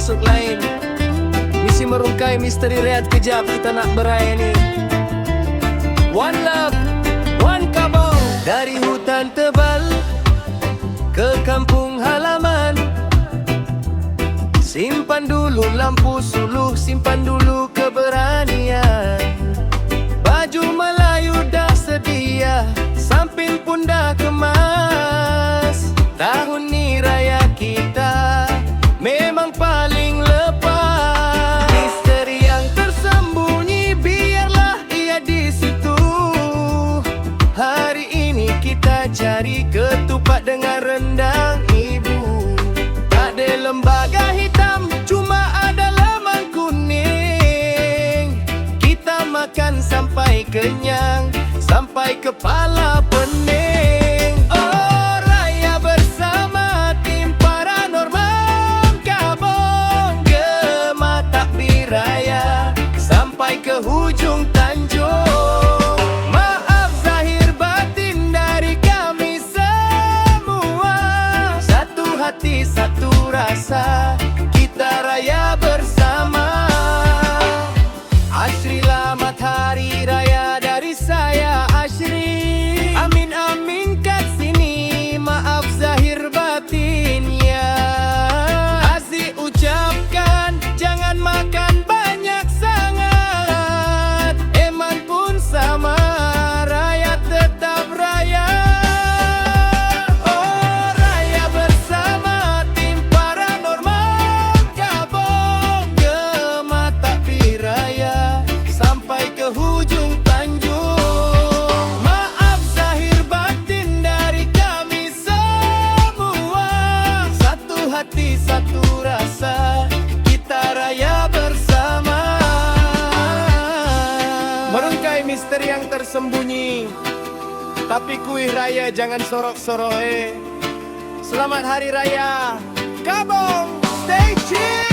masuk lain. Misi merungkai misteri rehat kejap, kita nak beraya ni. One love, one kabung. Dari hutan tebal ke kampung halaman, simpan dulu lampu suluh, simpan dulu keberanian. Baju Melayu dah sedia, samping pun dah kemas. Tahun ni raya kita memang paling lepas. Misteri yang tersembunyi biarlah ia di situ. Hari ini kita cari ketupat dengan rendang ibu. Tak ada lembaga hitam, cuma ada lemang kuning. Kita makan sampai kenyang, sampai kepala pening. Oh, raya bersama tim paranormal Kabong. Gema takbir raya sampai ke hujung tanjung. Maaf zahir batin dari kami semua. Satu hati satu rasa, kita raya bersama. Ashri, selamat hari raya dari saya Ashri. Amin amin kat sini, maaf zahir batin ya. Aziz ucapkan jangan makan banyak sangat. Eman pun sama, raya tetap raya. Oh, raya bersama tim paranormal Kabong. Gema takbir raya sampai ke hujung tanjung. Maaf zahir batin dari kami semua. Satu hati satu rasa, kita raya bersama. Merungkai misteri yang tersembunyi, tapi kuih raya jangan sorok-sorok. Selamat hari raya Kabong, stay chill.